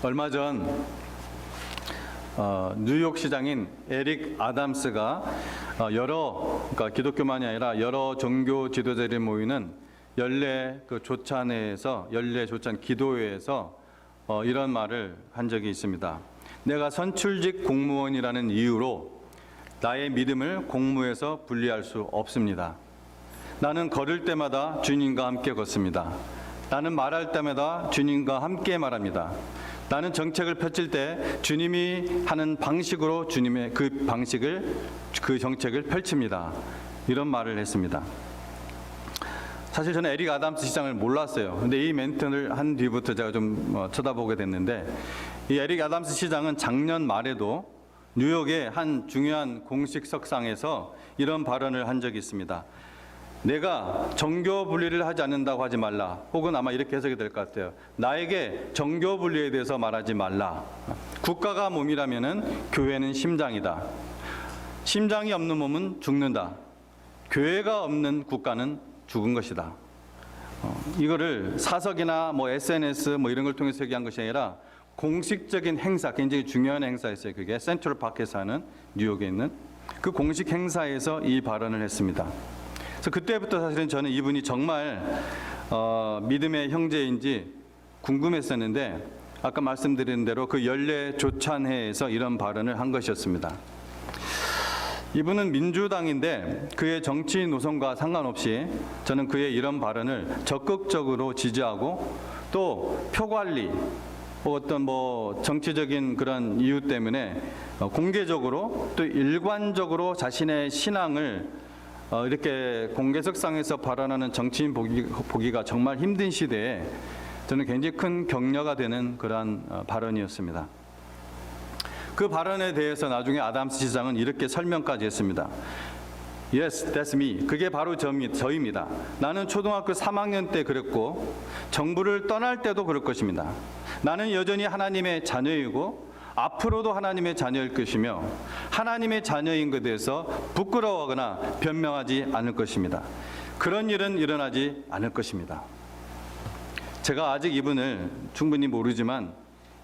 얼마 전 뉴욕 시장인 에릭 아담스가 그러니까 기독교만이 아니라 여러 종교 지도자들이 모이는 연례 조찬회에서 연례 조찬 기도회에서 이런 말을 한 적이 있습니다. 내가 선출직 공무원이라는 이유로 나의 믿음을 공무에서 분리할 수 없습니다. 나는 걸을 때마다 주님과 함께 걷습니다. 나는 말할 때마다 주님과 함께 말합니다. 나는 정책을 펼칠 때 주님이 하는 방식으로 주님의 그 정책을 펼칩니다. 이런 말을 했습니다. 사실 저는 에릭 아담스 시장을 몰랐어요. 근데 이 멘트를 한 뒤부터 제가 좀 쳐다보게 됐는데, 이 에릭 아담스 시장은 작년 말에도 뉴욕의 한 중요한 공식 석상에서 이런 발언을 한 적이 있습니다. 내가 정교 분리를 하지 않는다고 하지 말라. 혹은 아마 이렇게 해석이 될 것 같아요. 나에게 정교 분리에 대해서 말하지 말라. 국가가 몸이라면은 교회는 심장이다. 심장이 없는 몸은 죽는다. 교회가 없는 국가는 죽은 것이다. 이거를 사석이나 SNS 이런 걸 통해서 얘기한 것이 아니라 공식적인 행사, 굉장히 중요한 행사였어요. 그게 센트럴 파크에서 하는 뉴욕에 있는 그 공식 행사에서 이 발언을 했습니다. 그래서 그때부터 사실은 저는 이분이 정말 믿음의 형제인지 궁금했었는데, 아까 말씀드린 대로 그 연례 조찬회에서 이런 발언을 한 것이었습니다. 이분은 민주당인데 그의 정치 노선과 상관없이 저는 그의 이런 발언을 적극적으로 지지하고, 또 표 관리, 어떤 정치적인 그런 이유 때문에 공개적으로 또 일관적으로 자신의 신앙을 이렇게 공개석상에서 발언하는 정치인 보기가 정말 힘든 시대에 저는 굉장히 큰 격려가 되는 그러한 발언이었습니다. 그 발언에 대해서 나중에 아담스 시장은 이렇게 설명까지 했습니다. Yes, that's me. 그게 바로 저입니다. 나는 초등학교 3학년 때 그랬고 정부를 떠날 때도 그럴 것입니다. 나는 여전히 하나님의 자녀이고 앞으로도 하나님의 자녀일 것이며 하나님의 자녀인 것에 대해서 부끄러워하거나 변명하지 않을 것입니다. 그런 일은 일어나지 않을 것입니다. 제가 아직 이분을 충분히 모르지만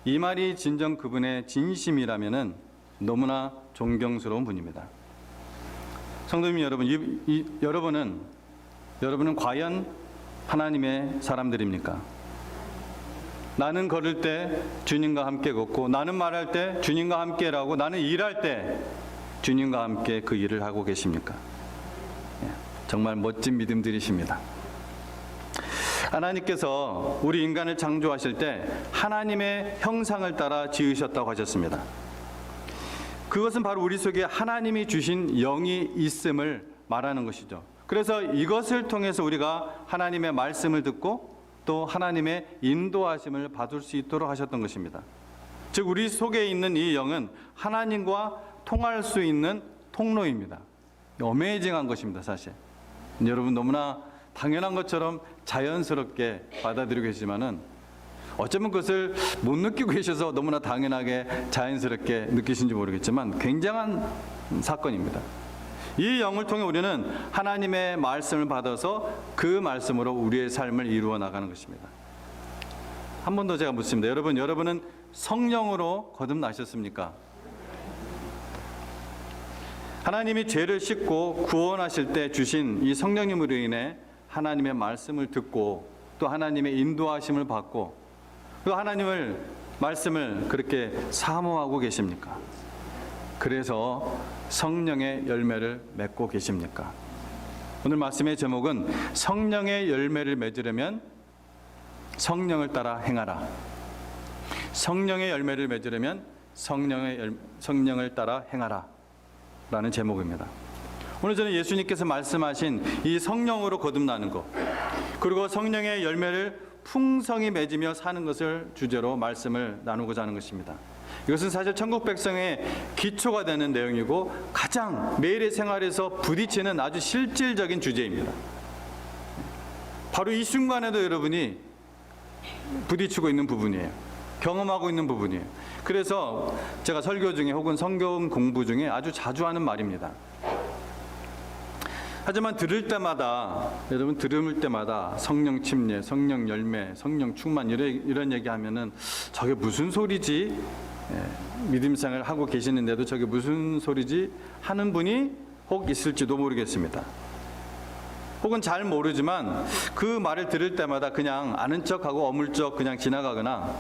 이 말이 진정 그분의 진심이라면은 너무나 존경스러운 분입니다. 성도님 여러분, 여러분은 과연 하나님의 사람들입니까? 나는 걸을 때 주님과 함께 걷고, 나는 말할 때 주님과 함께라고, 나는 일할 때 주님과 함께 그 일을 하고 계십니까? 정말 멋진 믿음들이십니다. 하나님께서 우리 인간을 창조하실 때 하나님의 형상을 따라 지으셨다고 하셨습니다. 그것은 바로 우리 속에 하나님이 주신 영이 있음을 말하는 것이죠. 그래서 이것을 통해서 우리가 하나님의 말씀을 듣고 또 하나님의 인도하심을 받을 수 있도록 하셨던 것입니다. 즉 우리 속에 있는 이 영은 하나님과 통할 수 있는 통로입니다. 어메이징한 것입니다. 사실 여러분 너무나 당연한 것처럼 자연스럽게 받아들이고 계시지만은 어쩌면 그것을 못 느끼고 계셔서 너무나 당연하게 자연스럽게 느끼신지 모르겠지만 굉장한 사건입니다. 이 영을 통해 우리는 하나님의 말씀을 받아서 그 말씀으로 우리의 삶을 이루어 나가는 것입니다. 한 번 더 제가 묻습니다. 여러분은 성령으로 거듭나셨습니까? 하나님이 죄를 씻고 구원하실 때 주신 이 성령님으로 인해 하나님의 말씀을 듣고 또 하나님의 인도하심을 받고 또 하나님의 말씀을 그렇게 사모하고 계십니까? 그래서 성령의 열매를 맺고 계십니까? 오늘 말씀의 제목은 성령의 열매를 맺으려면 성령을 따라 행하라. 성령의 열매를 맺으려면 성령을 따라 행하라 라는 제목입니다. 오늘 저는 예수님께서 말씀하신 이 성령으로 거듭나는 것, 그리고 성령의 열매를 풍성히 맺으며 사는 것을 주제로 말씀을 나누고자 하는 것입니다. 이것은 사실 천국 백성의 기초가 되는 내용이고 가장 매일의 생활에서 부딪히는 아주 실질적인 주제입니다. 바로 이 순간에도 여러분이 부딪히고 있는 부분이에요. 경험하고 있는 부분이에요. 그래서 제가 설교 중에 혹은 성경 공부 중에 아주 자주 하는 말입니다. 하지만 여러분 들을 때마다 성령 침례, 성령 열매, 성령 충만 이런 얘기하면은 저게 무슨 소리지? 믿음 생활을 하고 계시는데도 저게 무슨 소리지? 하는 분이 혹 있을지도 모르겠습니다. 혹은 잘 모르지만 그 말을 들을 때마다 그냥 아는 척하고 어물쩍 그냥 지나가거나,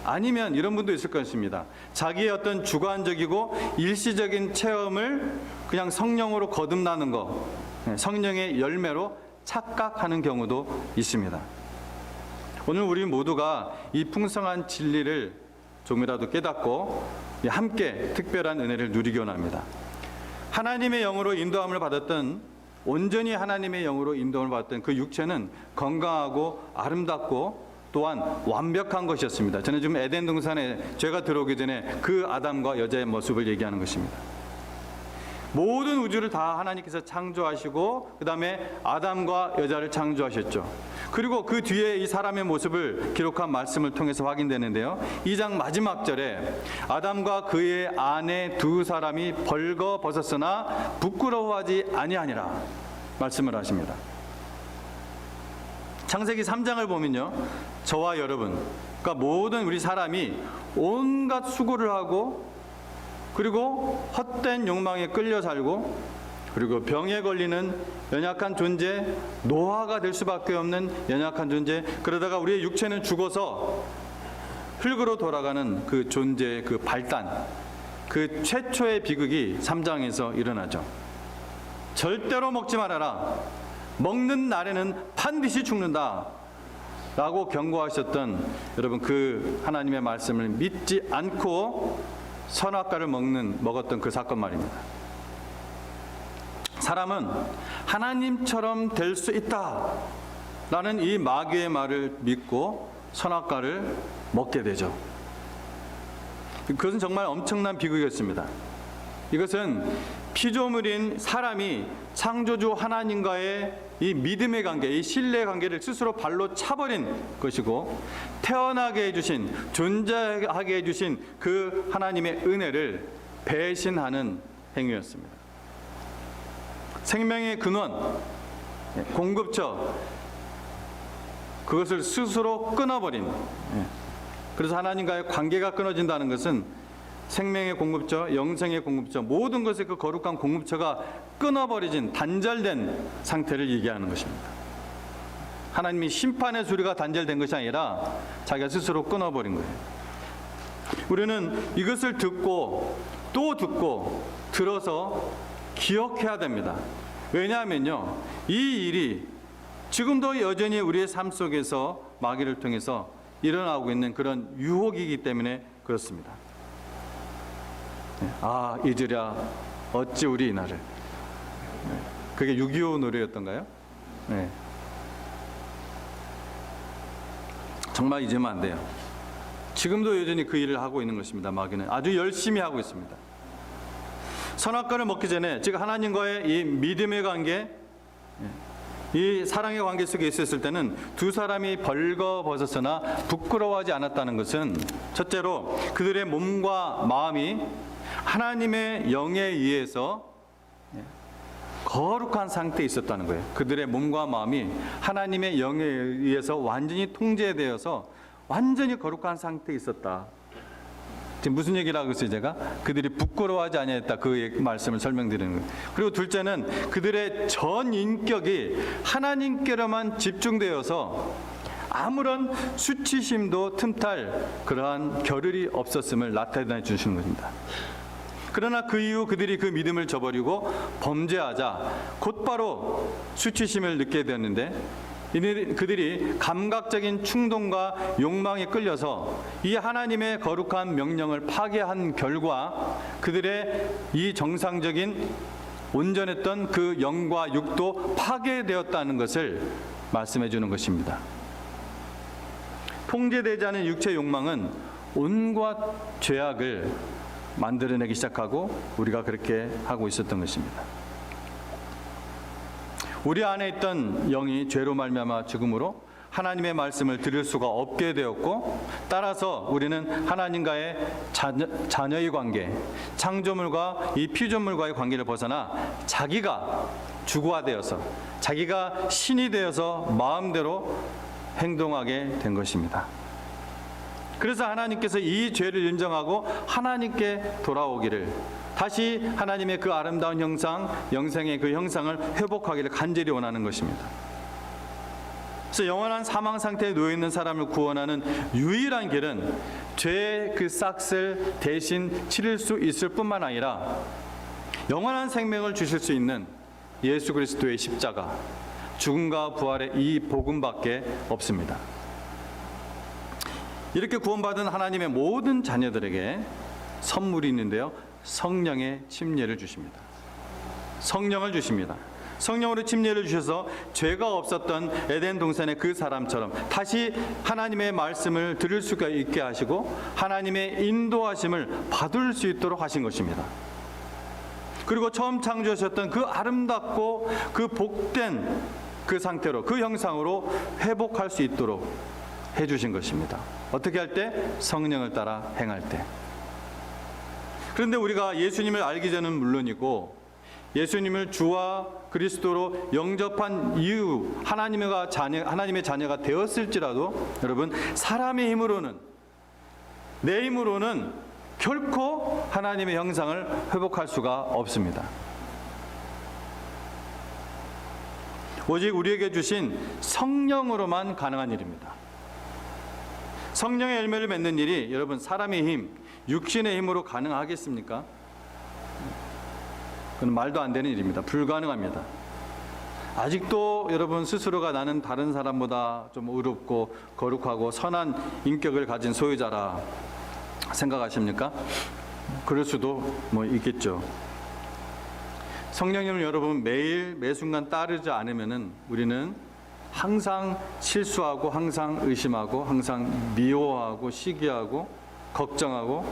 아니면 이런 분도 있을 것입니다. 자기의 어떤 주관적이고 일시적인 체험을 그냥 성령으로 거듭나는 것, 성령의 열매로 착각하는 경우도 있습니다. 오늘 우리 모두가 이 풍성한 진리를 조금이라도 깨닫고 함께 특별한 은혜를 누리기 원합니다. 하나님의 영으로 인도함을 받았던, 온전히 하나님의 영으로 인도함을 받았던 그 육체는 건강하고 아름답고 또한 완벽한 것이었습니다. 저는 지금 에덴 동산에 죄가 들어오기 전에 그 아담과 여자의 모습을 얘기하는 것입니다. 모든 우주를 다 하나님께서 창조하시고 그 다음에 아담과 여자를 창조하셨죠. 그리고 그 뒤에 이 사람의 모습을 기록한 말씀을 통해서 확인되는데요, 2장 마지막 절에 아담과 그의 아내 두 사람이 벌거벗었으나 부끄러워하지 아니하니라 말씀을 하십니다. 창세기 3장을 보면요, 저와 여러분, 그러니까 모든 우리 사람이 온갖 수고를 하고, 그리고 헛된 욕망에 끌려 살고, 그리고 병에 걸리는 연약한 존재, 노화가 될 수밖에 없는 연약한 존재, 그러다가 우리의 육체는 죽어서 흙으로 돌아가는 그 존재의 그 발단, 그 최초의 비극이 3장에서 일어나죠. 절대로 먹지 말아라. 먹는 날에는 반드시 죽는다 라고 경고하셨던 여러분, 그 하나님의 말씀을 믿지 않고 선악과를 먹었던 그 사건 말입니다. 사람은 하나님처럼 될 수 있다 라는 이 마귀의 말을 믿고 선악과를 먹게 되죠. 그것은 정말 엄청난 비극이었습니다. 이것은 피조물인 사람이 창조주 하나님과의 이 믿음의 관계, 이 신뢰의 관계를 스스로 발로 차버린 것이고, 태어나게 해주신, 존재하게 해주신 그 하나님의 은혜를 배신하는 행위였습니다. 생명의 근원, 공급처, 그것을 스스로 끊어버린, 그래서 하나님과의 관계가 끊어진다는 것은 생명의 공급처, 영생의 공급처, 모든 것의 그 거룩한 공급처가 끊어버려진, 단절된 상태를 얘기하는 것입니다. 하나님이 심판의 소리가 단절된 것이 아니라 자기가 스스로 끊어버린 거예요. 우리는 이것을 듣고 또 듣고 들어서 기억해야 됩니다. 왜냐하면요, 이 일이 지금도 여전히 우리의 삶 속에서 마귀를 통해서 일어나고 있는 그런 유혹이기 때문에 그렇습니다. 아, 잊으랴 어찌 우리 이날을. 그게 6.25 노래였던가요? 네. 정말 잊으면 안 돼요. 지금도 여전히 그 일을 하고 있는 것입니다. 마귀는 아주 열심히 하고 있습니다. 선악과를 먹기 전에, 즉 하나님과의 이 믿음의 관계, 이 사랑의 관계 속에 있었을 때는 두 사람이 벌거벗었으나 부끄러워하지 않았다는 것은, 첫째로 그들의 몸과 마음이 하나님의 영에 의해서 거룩한 상태에 있었다는 거예요. 그들의 몸과 마음이 하나님의 영에 의해서 완전히 통제되어서 완전히 거룩한 상태에 있었다. 지금 무슨 얘기를 하고 있어요, 제가? 그들이 부끄러워하지 아니했다, 그 말씀을 설명드리는 거예요. 그리고 둘째는 그들의 전 인격이 하나님께로만 집중되어서 아무런 수치심도 틈탈 그러한 겨를이 없었음을 나타내 주시는 겁니다. 그러나 그 이후 그들이 그 믿음을 저버리고 범죄하자 곧바로 수치심을 느끼게 되었는데, 그들이 감각적인 충동과 욕망에 끌려서 이 하나님의 거룩한 명령을 파괴한 결과 그들의 이 정상적인 온전했던 그 영과 육도 파괴되었다는 것을 말씀해 주는 것입니다. 통제되지 않은 육체 욕망은 온갖 죄악을 만들어내기 시작하고 우리가 그렇게 하고 있었던 것입니다. 우리 안에 있던 영이 죄로 말미암아 죽음으로 하나님의 말씀을 들을 수가 없게 되었고, 따라서 우리는 하나님과의 자녀의 관계, 창조물과 이 피조물과의 관계를 벗어나 자기가 주구화되어서 자기가 신이 되어서 마음대로 행동하게 된 것입니다. 그래서 하나님께서 이 죄를 인정하고 하나님께 돌아오기를, 다시 하나님의 그 아름다운 형상, 영생의 그 형상을 회복하기를 간절히 원하는 것입니다. 그래서 영원한 사망 상태에 놓여 있는 사람을 구원하는 유일한 길은 죄의 그 싹을 대신 치를 수 있을 뿐만 아니라 영원한 생명을 주실 수 있는 예수 그리스도의 십자가, 죽음과 부활의 이 복음밖에 없습니다. 이렇게 구원받은 하나님의 모든 자녀들에게 선물이 있는데요, 성령의 침례를 주십니다. 성령을 주십니다. 성령으로 침례를 주셔서 죄가 없었던 에덴 동산의 그 사람처럼 다시 하나님의 말씀을 들을 수가 있게 하시고 하나님의 인도하심을 받을 수 있도록 하신 것입니다. 그리고 처음 창조하셨던 그 아름답고 그 복된 그 상태로, 그 형상으로 회복할 수 있도록 해주신 것입니다. 어떻게 할 때? 성령을 따라 행할 때. 그런데 우리가 예수님을 알기 전은 물론이고 예수님을 주와 그리스도로 영접한 이후 하나님의 자녀가 되었을지라도 여러분, 사람의 힘으로는, 내 힘으로는 결코 하나님의 형상을 회복할 수가 없습니다. 오직 우리에게 주신 성령으로만 가능한 일입니다. 성령의 열매를 맺는 일이 여러분, 사람의 힘, 육신의 힘으로 가능하겠습니까? 그건 말도 안 되는 일입니다. 불가능합니다. 아직도 여러분 스스로가 나는 다른 사람보다 좀 의롭고 거룩하고 선한 인격을 가진 소유자라 생각하십니까? 그럴 수도 있겠죠. 성령님을 여러분 매일 매순간 따르지 않으면은 우리는 항상 실수하고 항상 의심하고 항상 미워하고 시기하고 걱정하고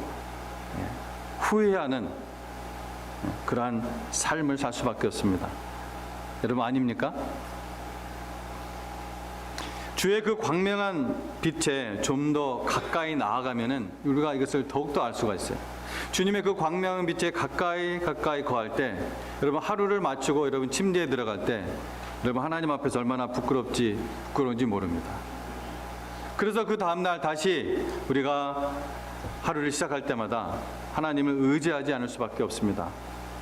후회하는 그러한 삶을 살 수밖에 없습니다. 여러분 아닙니까? 주의 그 광명한 빛에 좀 더 가까이 나아가면은 우리가 이것을 더욱더 알 수가 있어요. 주님의 그 광명한 빛에 가까이 거할 때, 여러분 하루를 마치고 여러분 침대에 들어갈 때 여러분 하나님 앞에서 얼마나 부끄러운지 모릅니다. 그래서 그 다음날 다시 우리가 하루를 시작할 때마다 하나님을 의지하지 않을 수밖에 없습니다.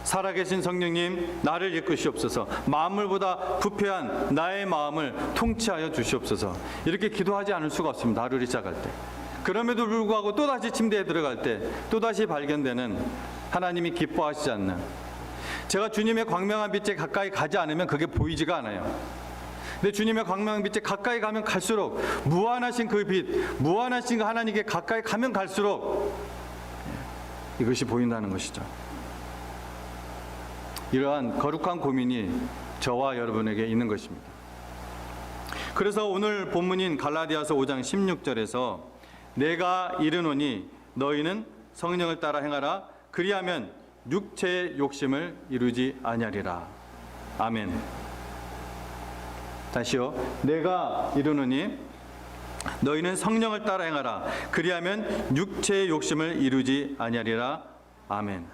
살아계신 성령님, 나를 이끄시옵소서. 만물보다 부패한 나의 마음을 통치하여 주시옵소서. 이렇게 기도하지 않을 수가 없습니다. 하루를 시작할 때. 그럼에도 불구하고 또다시 침대에 들어갈 때 또다시 발견되는 하나님이 기뻐하시지 않는, 제가 주님의 광명한 빛에 가까이 가지 않으면 그게 보이지가 않아요. 근데 주님의 광명한 빛에 가까이 가면 갈수록 무한하신 그 빛, 무한하신 그 하나님께 가까이 가면 갈수록 이것이 보인다는 것이죠. 이러한 거룩한 고민이 저와 여러분에게 있는 것입니다. 그래서 오늘 본문인 갈라디아서 5장 16절에서 내가 이르노니 너희는 성령을 따라 행하라. 그리하면 육체의 욕심을 이루지 아니하리라. 아멘. 다시요. 내가 이르노니 너희는 성령을 따라 행하라. 그리하면 육체의 욕심을 이루지 아니하리라. 아멘.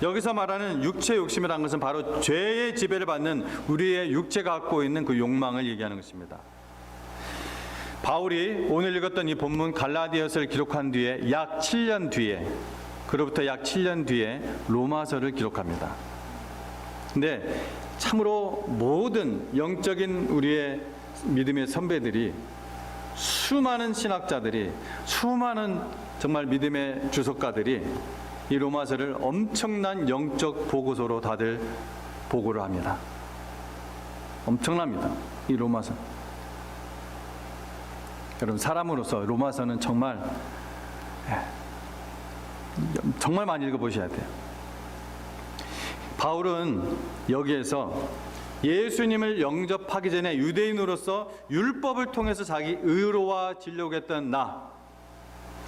여기서 말하는 육체의 욕심이라는 것은 바로 죄의 지배를 받는 우리의 육체가 갖고 있는 그 욕망을 얘기하는 것입니다. 바울이 오늘 읽었던 이 본문 갈라디아서를 기록한 뒤에 약 7년 뒤에, 그로부터 약 7년 뒤에 로마서를 기록합니다. 근데 참으로 모든 영적인 우리의 믿음의 선배들이, 수많은 신학자들이, 수많은 정말 믿음의 주석가들이 이 로마서를 엄청난 영적 보고서로 다들 보고를 합니다. 엄청납니다. 이 로마서. 여러분, 사람으로서 로마서는 정말 많이 읽어보셔야 돼요. 바울은 여기에서 예수님을 영접하기 전에 유대인으로서 율법을 통해서 자기 의로워지려고 했던 나,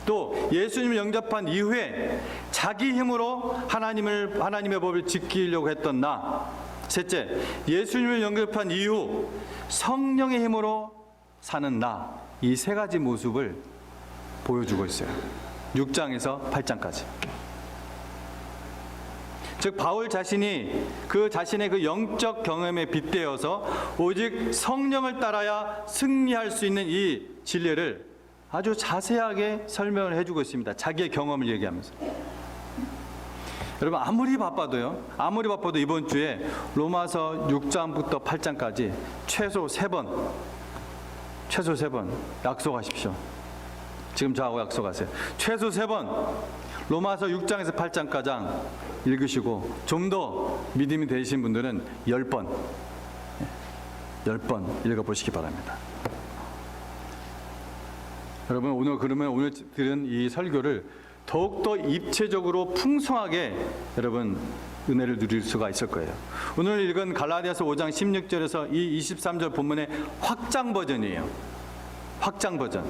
또 예수님을 영접한 이후에 자기 힘으로 하나님의 법을 지키려고 했던 나, 셋째, 예수님을 영접한 이후 성령의 힘으로 사는 나, 이 세 가지 모습을 보여주고 있어요. 6장에서 8장까지. 즉 바울 자신이 그 자신의 그 영적 경험에 빗대어서 오직 성령을 따라야 승리할 수 있는 이 진리를 아주 자세하게 설명을 해주고 있습니다. 자기의 경험을 얘기하면서. 여러분 아무리 바빠도 이번 주에 로마서 6장부터 8장까지 최소 3번 약속하십시오. 지금 저하고 약속하세요. 최소 3번 로마서 6장에서 8장까지 읽으시고 좀 더 믿음이 되신 분들은 10번 읽어보시기 바랍니다. 여러분 오늘 들은 이 설교를 더욱더 입체적으로 풍성하게 여러분 은혜를 누릴 수가 있을 거예요. 오늘 읽은 갈라디아서 5장 16절에서 이 23절 본문의 확장 버전이에요. 확장 버전.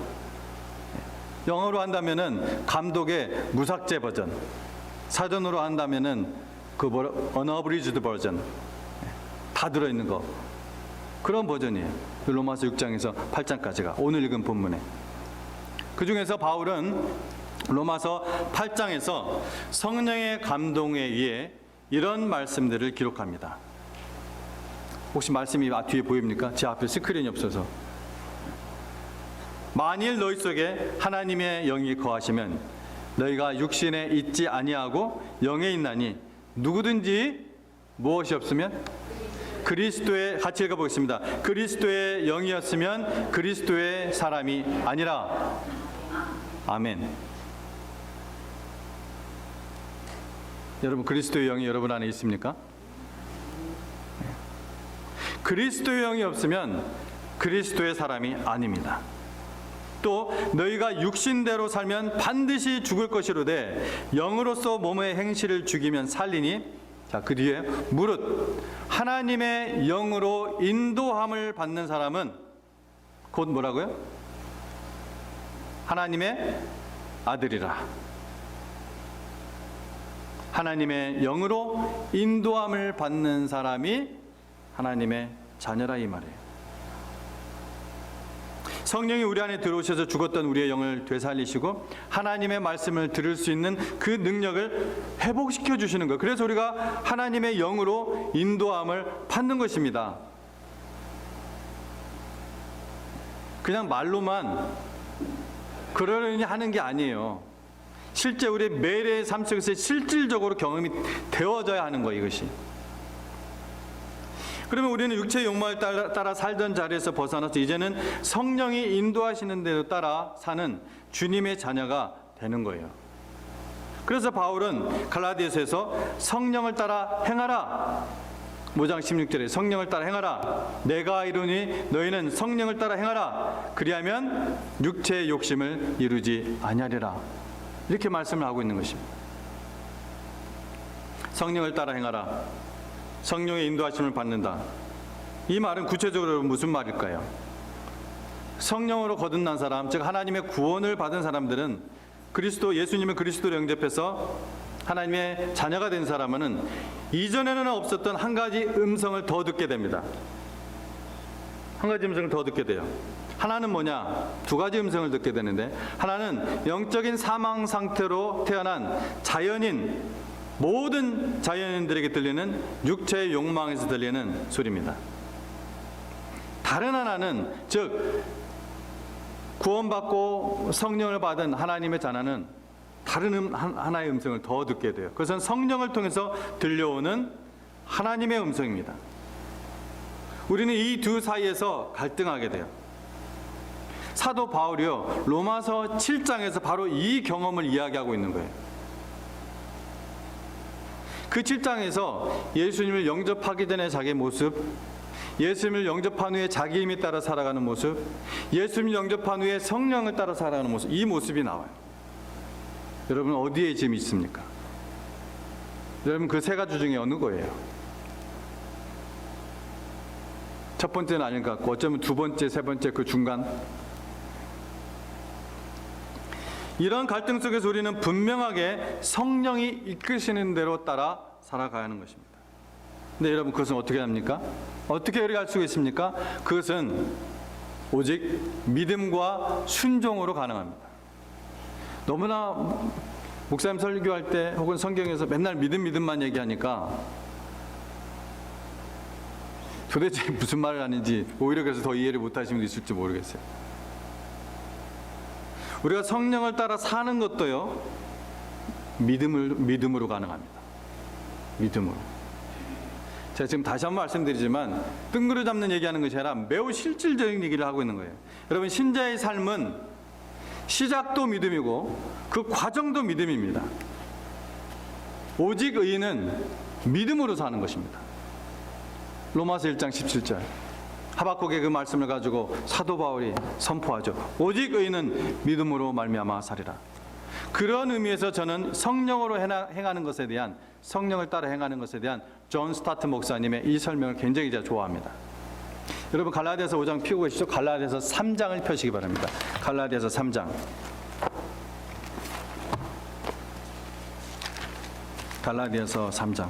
영어로 한다면은 감독의 무삭제 버전. 사전으로 한다면은 unabridged 버전. 다 들어있는 거. 그런 버전이에요. 로마서 6장에서 8장까지가 오늘 읽은 본문에. 그 중에서 바울은 로마서 8장에서 성령의 감동에 의해 이런 말씀들을 기록합니다. 혹시 말씀이 뒤에 보입니까? 제 앞에 스크린이 없어서. 만일 너희 속에 하나님의 영이 거하시면 너희가 육신에 있지 아니하고 영에 있나니 누구든지 무엇이 없으면 그리스도의, 같이 읽어보겠습니다. 그리스도의 영이었으면 그리스도의 사람이 아니라. 아멘. 여러분 그리스도의 영이 여러분 안에 있습니까? 그리스도의 영이 없으면 그리스도의 사람이 아닙니다. 또 너희가 육신대로 살면 반드시 죽을 것이로되 영으로서 몸의 행실을 죽이면 살리니. 자, 그 뒤에 무릇 하나님의 영으로 인도함을 받는 사람은 곧 뭐라고요? 하나님의 아들이라. 하나님의 영으로 인도함을 받는 사람이 하나님의 자녀라 이 말이에요. 성령이 우리 안에 들어오셔서 죽었던 우리의 영을 되살리시고 하나님의 말씀을 들을 수 있는 그 능력을 회복시켜 주시는 것. 그래서 우리가 하나님의 영으로 인도함을 받는 것입니다. 그냥 말로만 그러려니 하는 게 아니에요. 실제 우리의 매일의 삶 속에서 실질적으로 경험이 되어져야 하는 거예요, 이것이. 그러면 우리는 육체의 욕망을 따라 살던 자리에서 벗어나서 이제는 성령이 인도하시는 대로 따라 사는 주님의 자녀가 되는 거예요. 그래서 바울은 갈라디아서에서 성령을 따라 행하라. 5장 16절에 성령을 따라 행하라. 내가 이르니 너희는 성령을 따라 행하라. 그리하면 육체의 욕심을 이루지 아니하리라. 이렇게 말씀을 하고 있는 것입니다. 성령을 따라 행하라. 성령의 인도하심을 받는다. 이 말은 구체적으로 무슨 말일까요? 성령으로 거듭난 사람, 즉 하나님의 구원을 받은 사람들은 예수님을 그리스도로 영접해서 하나님의 자녀가 된 사람은 이전에는 없었던 한 가지 음성을 더 듣게 됩니다. 한 가지 음성을 더 듣게 돼요. 하나는 뭐냐? 두 가지 음성을 듣게 되는데, 하나는 영적인 사망 상태로 태어난 모든 자연인들에게 들리는 육체의 욕망에서 들리는 소리입니다. 다른 하나는, 즉 구원받고 성령을 받은 하나님의 자녀는 다른 하나의 음성을 더 듣게 돼요. 그것은 성령을 통해서 들려오는 하나님의 음성입니다. 우리는 이 두 사이에서 갈등하게 돼요. 사도 바울이요, 로마서 7장에서 바로 이 경험을 이야기하고 있는 거예요. 그 7장에서 예수님을 영접하기 전에 자기의 모습, 예수님을 영접한 후에 자기 힘에 따라 살아가는 모습, 예수님을 영접한 후에 성령을 따라 살아가는 모습, 이 모습이 나와요. 여러분 어디에 지금 있습니까? 여러분 그 세 가지 중에 어느 거예요? 첫 번째는 아닌 것 같고, 어쩌면 두 번째, 세 번째 그 중간. 이런 갈등 속에서 우리는 분명하게 성령이 이끄시는 대로 따라 살아가야 하는 것입니다. 근데 여러분 그것은 어떻게 합니까? 어떻게 우리가 할 수가 있습니까? 그것은 오직 믿음과 순종으로 가능합니다. 너무나 목사님 설교할 때 혹은 성경에서 맨날 믿음만 얘기하니까 도대체 무슨 말을 하는지 오히려 그래서 더 이해를 못하시는 분도 있을지 모르겠어요. 우리가 성령을 따라 사는 것도요, 믿음으로 가능합니다. 믿음으로. 제가 지금 다시 한번 말씀드리지만 뜬구름 잡는 얘기하는 것이 아니라 매우 실질적인 얘기를 하고 있는 거예요. 여러분, 신자의 삶은 시작도 믿음이고 그 과정도 믿음입니다. 오직 의인은 믿음으로 사는 것입니다. 로마서 1장 17절 하박국의 그 말씀을 가지고 사도 바울이 선포하죠. 오직 의인은 믿음으로 말미암아 사리라. 그런 의미에서 저는 성령으로 행하는 것에 대한, 성령을 따라 행하는 것에 대한 존 스타트 목사님의 이 설명을 굉장히 제가 좋아합니다. 여러분, 갈라디아서 5장 펴고 계시죠? 갈라디아서 3장을 펴시기 바랍니다. 갈라디아서 3장. 갈라디아서 3장.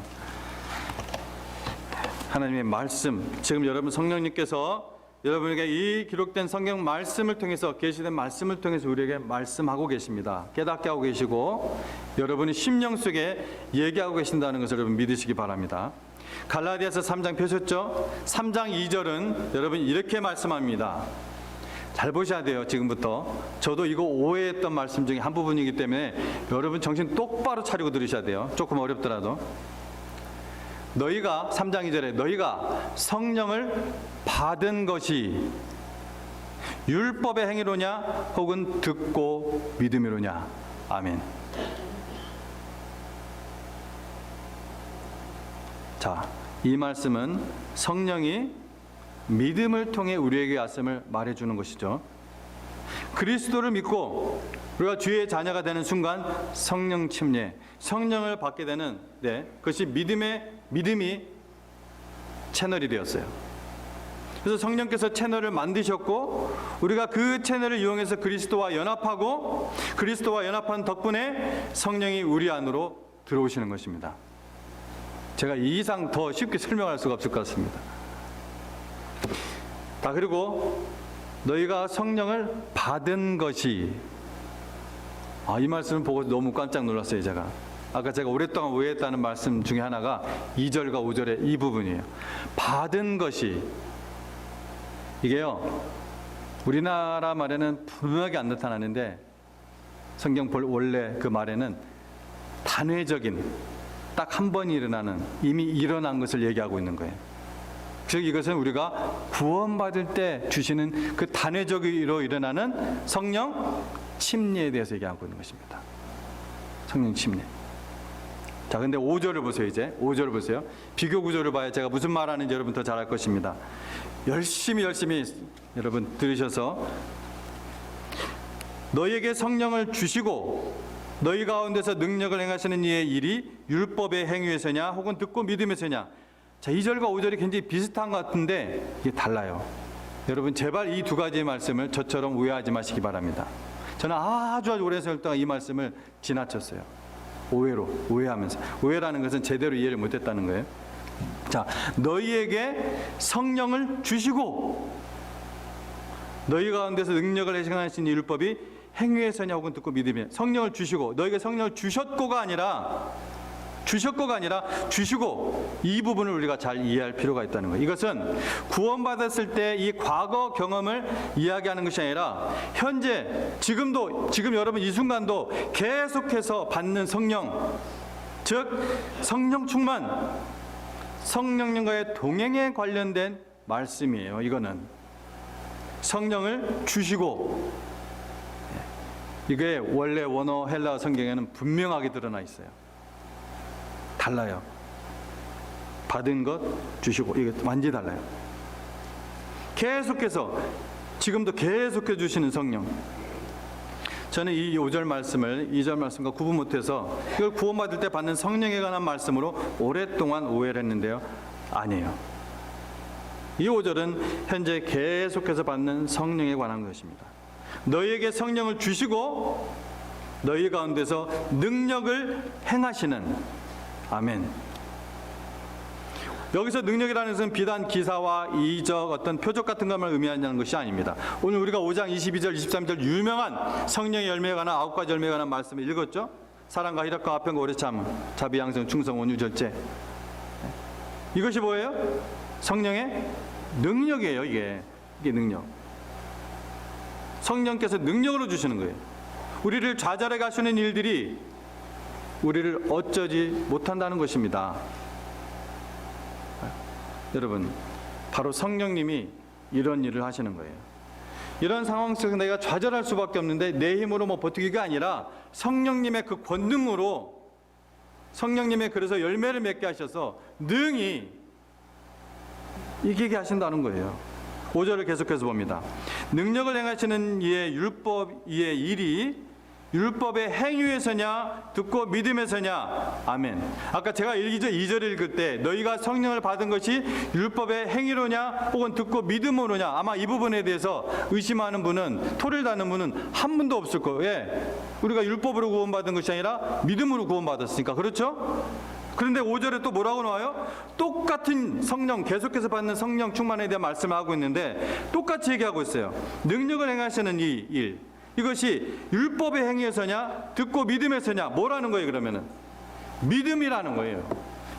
하나님의 말씀, 지금 여러분 성령님께서 여러분에게 이 기록된 성경 말씀을 통해서, 계시된 말씀을 통해서 우리에게 말씀하고 계십니다. 깨닫게 하고 계시고 여러분이 심령 속에 얘기하고 계신다는 것을 여러분 믿으시기 바랍니다. 갈라디아서 3장 펴셨죠? 3장 2절은 여러분 이렇게 말씀합니다. 잘 보셔야 돼요. 지금부터. 저도 이거 오해했던 말씀 중에 한 부분이기 때문에 여러분 정신 똑바로 차리고 들으셔야 돼요. 조금 어렵더라도. 너희가 3장 2절에 너희가 성령을 받은 것이 율법의 행위로냐 혹은 듣고 믿음이로냐. 아멘. 자, 이 말씀은 성령이 믿음을 통해 우리에게 왔음을 말해주는 것이죠. 그리스도를 믿고 우리가 주의 자녀가 되는 순간 성령 침례, 성령을 받게 되는, 그것이 믿음이 채널이 되었어요. 그래서 성령께서 채널을 만드셨고 우리가 그 채널을 이용해서 그리스도와 연합하고 그리스도와 연합한 덕분에 성령이 우리 안으로 들어오시는 것입니다. 제가 이 이상 더 쉽게 설명할 수가 없을 것 같습니다. 자, 그리고 너희가 성령을 받은 것이, 이 말씀을 보고 너무 깜짝 놀랐어요. 아까 제가 오랫동안 오해했다는 말씀 중에 하나가 2절과 5절의 이 부분이에요. 받은 것이, 이게요 우리나라 말에는 분명하게 안 나타나는데 성경 원래 그 말에는 단회적인, 딱 한 번이 일어나는, 이미 일어난 것을 얘기하고 있는 거예요. 즉 이것은 우리가 구원받을 때 주시는 그 단회적으로 일어나는 성령 침례에 대해서 얘기하고 있는 것입니다. 성령 침례. 자, 근데 5절을 보세요. 이제 5절을 보세요. 비교 구조를 봐야 제가 무슨 말하는지 여러분 더 잘 알 것입니다. 열심히 여러분 들으셔서, 너희에게 성령을 주시고 너희 가운데서 능력을 행하시는 이의 일이 율법의 행위에서냐 혹은 듣고 믿음에서냐. 자, 2절과 5절이 굉장히 비슷한 것 같은데 이게 달라요. 여러분 제발 이 두 가지의 말씀을 저처럼 오해하지 마시기 바랍니다. 저는 아주 오랜 세월 동안 이 말씀을 지나쳤어요. 오해하면서. 오해라는 것은 제대로 이해를 못했다는 거예요. 자, 너희에게 성령을 주시고 너희 가운데서 능력을 행하신 이 율법이 행위에서냐 혹은 듣고 믿음이냐. 성령을 주시고, 너희에게 성령을 주셨고가 아니라 주시고, 이 부분을 우리가 잘 이해할 필요가 있다는 거예요. 이것은 구원받았을 때 이 과거 경험을 이야기하는 것이 아니라 현재, 지금 여러분 이 순간도 계속해서 받는 성령, 즉 성령 충만, 성령님과의 동행에 관련된 말씀이에요. 이거는 성령을 주시고, 이게 원래 원어 헬라어 성경에는 분명하게 드러나 있어요. 달라요. 받은 것 주시고, 이게 완전히 달라요. 계속해서 지금도 계속해 주시는 성령. 저는 이 5절 말씀을 2절 말씀과 구분 못해서 이걸 구원받을 때 받는 성령에 관한 말씀으로 오랫동안 오해를 했는데요. 아니에요. 이 5절은 현재 계속해서 받는 성령에 관한 것입니다. 너희에게 성령을 주시고 너희 가운데서 능력을 행하시는, 아멘. 여기서 능력이라는 것은 비단 기사와 이적, 어떤 표적 같은 것만 의미하는 것이 아닙니다. 오늘 우리가 5장 22절 23절 유명한 성령의 열매에 관한 9가지 열매에 관한 말씀을 읽었죠. 사랑과 희락과 화평과 오래 참, 자비, 양성, 충성, 온유, 절제. 이것이 뭐예요? 성령의 능력이에요. 이게 능력. 성령께서 능력으로 주시는 거예요. 우리를 좌절해 가시는 일들이 우리를 어쩌지 못한다는 것입니다. 여러분, 바로 성령님이 이런 일을 하시는 거예요. 이런 상황 속에서 내가 좌절할 수밖에 없는데 내 힘으로 버티기가 아니라 성령님의 그 권능으로, 성령님의 그래서 열매를 맺게 하셔서 능히 이기게 하신다는 거예요. 5절을 계속해서 봅니다. 능력을 행하시는 이의 율법 이의 일이 율법의 행위에서냐 듣고 믿음에서냐. 아멘. 아까 제가 2절 읽을 때 너희가 성령을 받은 것이 율법의 행위로냐 혹은 듣고 믿음으로냐, 아마 이 부분에 대해서 의심하는 분은, 토를 다는 분은 한 분도 없을 거예요. 왜? 우리가 율법으로 구원받은 것이 아니라 믿음으로 구원받았으니까. 그렇죠? 그런데 5절에 또 뭐라고 나와요? 똑같은 성령, 계속해서 받는 성령 충만에 대한 말씀을 하고 있는데 똑같이 얘기하고 있어요. 능력을 행하시는 이 일, 이것이 율법의 행위에서냐 듣고 믿음에서냐. 뭐라는 거예요? 그러면은 믿음이라는 거예요.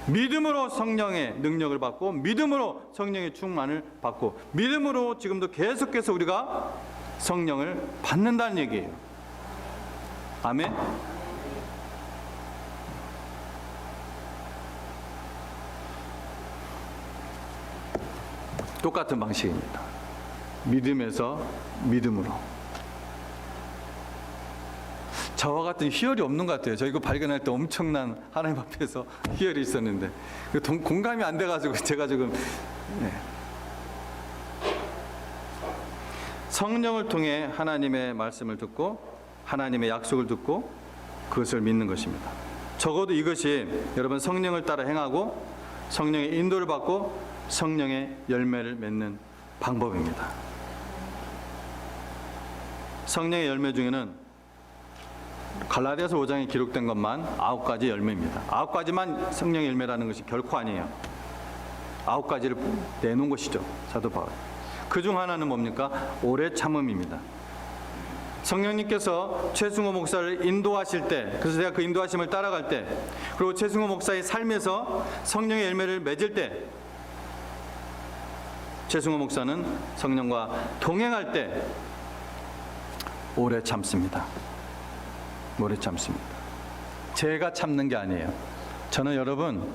믿음으로 성령의 능력을 받고, 믿음으로 성령의 충만을 받고, 믿음으로 지금도 계속해서 우리가 성령을 받는다는 얘기예요. 아멘. 똑같은 방식입니다. 믿음에서 믿음으로. 저와 같은 희열이 없는 것 같아요. 저 이거 발견할 때 엄청난 하나님 앞에서 희열이 있었는데 공감이 안 돼가지고 제가 지금 성령을 통해 하나님의 말씀을 듣고 하나님의 약속을 듣고 그것을 믿는 것입니다. 적어도 이것이 여러분 성령을 따라 행하고 성령의 인도를 받고 성령의 열매를 맺는 방법입니다. 성령의 열매 중에는 갈라디아서 5장에 기록된 것만 9가지 열매입니다. 9가지만 성령의 열매라는 것이 결코 아니에요. 9가지를 내놓은 것이죠, 사도 바울. 그중 하나는 뭡니까? 오래 참음입니다. 성령님께서 최승호 목사를 인도하실 때, 그래서 제가 그 인도하심을 따라갈 때, 그리고 최승호 목사의 삶에서 성령의 열매를 맺을 때, 최승호 목사는 성령과 동행할 때 오래 참습니다. 오래 참습니다. 제가 참는 게 아니에요. 저는 여러분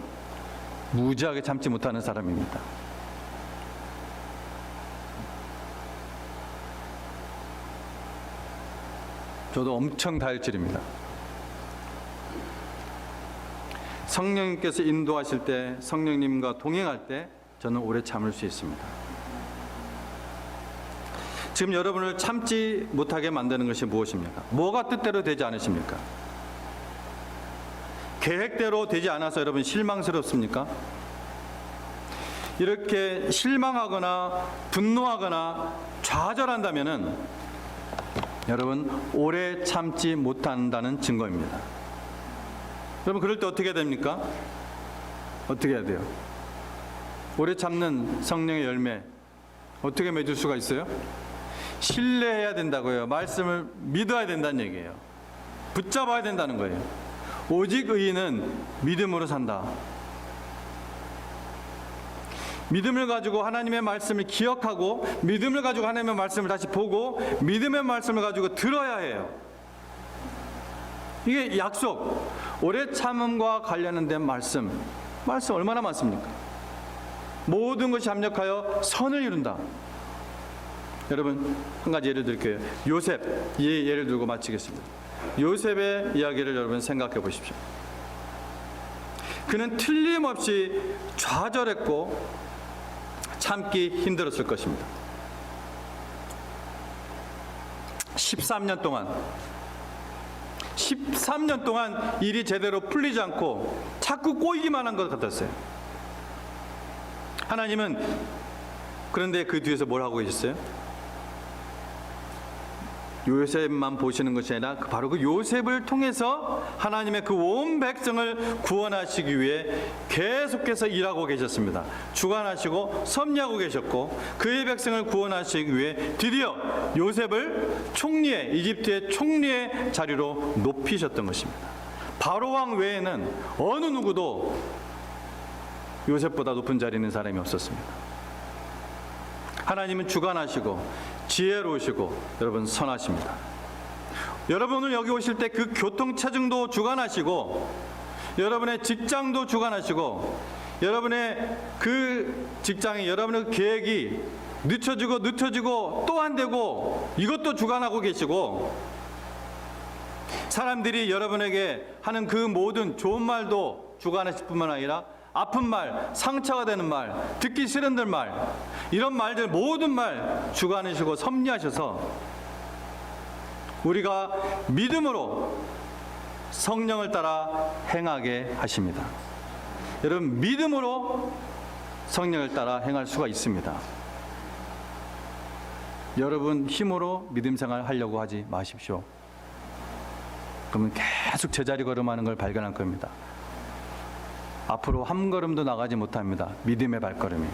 무지하게 참지 못하는 사람입니다. 저도 엄청 다혈질입니다. 성령님께서 인도하실 때, 성령님과 동행할 때 저는 오래 참을 수 있습니다. 지금 여러분을 참지 못하게 만드는 것이 무엇입니까? 뭐가 뜻대로 되지 않으십니까? 계획대로 되지 않아서 여러분 실망스럽습니까? 이렇게 실망하거나 분노하거나 좌절한다면은 여러분 오래 참지 못한다는 증거입니다. 여러분 그럴 때 어떻게 해야 됩니까? 어떻게 해야 돼요? 오래 참는 성령의 열매 어떻게 맺을 수가 있어요? 신뢰해야 된다고요. 말씀을 믿어야 된다는 얘기예요. 붙잡아야 된다는 거예요. 오직 의인은 믿음으로 산다. 믿음을 가지고 하나님의 말씀을 기억하고, 믿음을 가지고 하나님의 말씀을 다시 보고, 믿음의 말씀을 가지고 들어야 해요. 이게 약속. 오래 참음과 관련된 말씀 얼마나 많습니까? 모든 것이 합력하여 선을 이룬다. 여러분 한 가지 예를 들게요. 요셉, 이 예를 들고 마치겠습니다. 요셉의 이야기를 여러분 생각해 보십시오. 그는 틀림없이 좌절했고 참기 힘들었을 것입니다. 13년 동안 일이 제대로 풀리지 않고 자꾸 꼬이기만 한 것 같았어요. 하나님은 그런데 그 뒤에서 뭘 하고 계셨어요? 요셉만 보시는 것이 아니라 바로 그 요셉을 통해서 하나님의 그 온 백성을 구원하시기 위해 계속해서 일하고 계셨습니다. 주관하시고 섭리하고 계셨고, 그의 백성을 구원하시기 위해 드디어 요셉을 총리의, 이집트의 총리의 자리로 높이셨던 것입니다. 바로왕 외에는 어느 누구도 요셉보다 높은 자리에 있는 사람이 없었습니다. 하나님은 주관하시고 지혜로우시고 여러분 선하십니다. 여러분 오늘 여기 오실 때 그 교통체증도 주관하시고 여러분의 직장도 주관하시고 여러분의 그 직장에 여러분의 그 계획이 늦춰지고 또 안 되고 이것도 주관하고 계시고 사람들이 여러분에게 하는 그 모든 좋은 말도 주관하실 뿐만 아니라 아픈 말, 상처가 되는 말, 듣기 싫은 말 이런 말들 모든 말 주관하시고 섭리하셔서 우리가 믿음으로 성령을 따라 행하게 하십니다. 여러분 믿음으로 성령을 따라 행할 수가 있습니다. 여러분 힘으로 믿음 생활 하려고 하지 마십시오. 그러면 계속 제자리 걸음하는 걸 발견할 겁니다. 앞으로 한 걸음도 나가지 못합니다. 믿음의 발걸음이.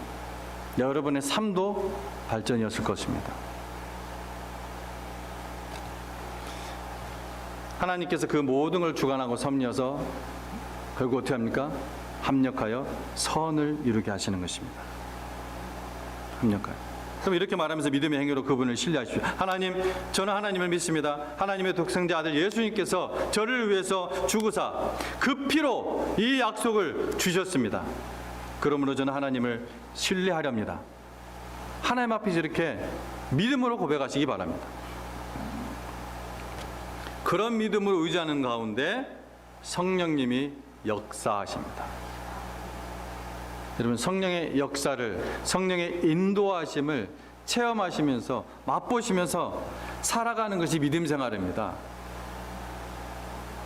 여러분의 삶도 발전이었을 것입니다. 하나님께서 그 모든 걸 주관하고 섭리해서 결국 어떻게 합니까? 합력하여 선을 이루게 하시는 것입니다. 합력하여. 그럼 이렇게 말하면서 믿음의 행위로 그분을 신뢰하십시오. 하나님, 저는 하나님을 믿습니다. 하나님의 독생자 아들 예수님께서 저를 위해서 죽으사 그 피로 이 약속을 주셨습니다. 그러므로 저는 하나님을 신뢰하렵니다. 하나님 앞에서 이렇게 믿음으로 고백하시기 바랍니다. 그런 믿음으로 의지하는 가운데 성령님이 역사하십니다. 여러분 성령의 역사를, 성령의 인도하심을 체험하시면서 맛보시면서 살아가는 것이 믿음 생활입니다.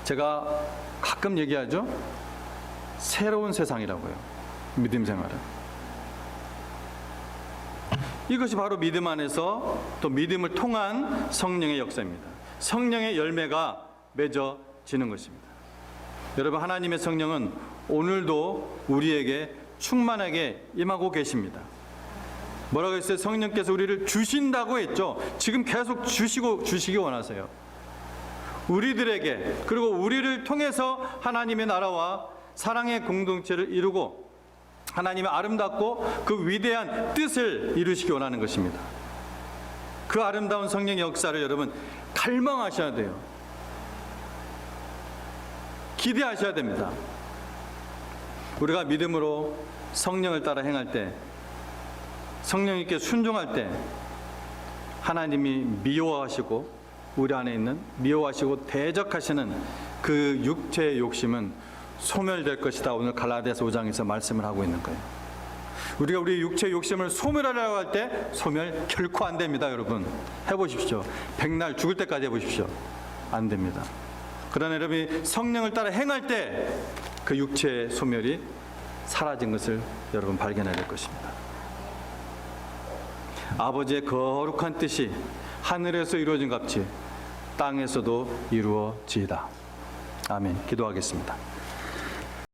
제가 가끔 얘기하죠. 새로운 세상이라고요. 믿음 생활은. 이것이 바로 믿음 안에서 또 믿음을 통한 성령의 역사입니다. 성령의 열매가 맺어지는 것입니다. 여러분 하나님의 성령은 오늘도 우리에게 충만하게 임하고 계십니다. 뭐라고 했어요? 성령께서 우리를 주신다고 했죠. 지금 계속 주시기 원하세요. 우리들에게 그리고 우리를 통해서 하나님의 나라와 사랑의 공동체를 이루고 하나님의 아름답고 그 위대한 뜻을 이루시기 원하는 것입니다. 그 아름다운 성령의 역사를 여러분 갈망하셔야 돼요. 기대하셔야 됩니다. 우리가 믿음으로 성령을 따라 행할 때, 성령님께 순종할 때 하나님이 미워하시고 우리 안에 있는 미워하시고 대적하시는 그 육체의 욕심은 소멸될 것이다. 오늘 갈라디아서 5장에서 말씀을 하고 있는 거예요. 우리가 우리 육체의 욕심을 소멸하려고 할 때 소멸 결코 안 됩니다. 여러분 해보십시오. 백날 죽을 때까지 해보십시오. 안 됩니다. 그러나 여러분이 성령을 따라 행할 때 그 육체의 소멸이 사라진 것을 여러분 발견해야 될 것입니다. 아버지의 거룩한 뜻이 하늘에서 이루어진 같이 땅에서도 이루어지이다. 아멘. 기도하겠습니다.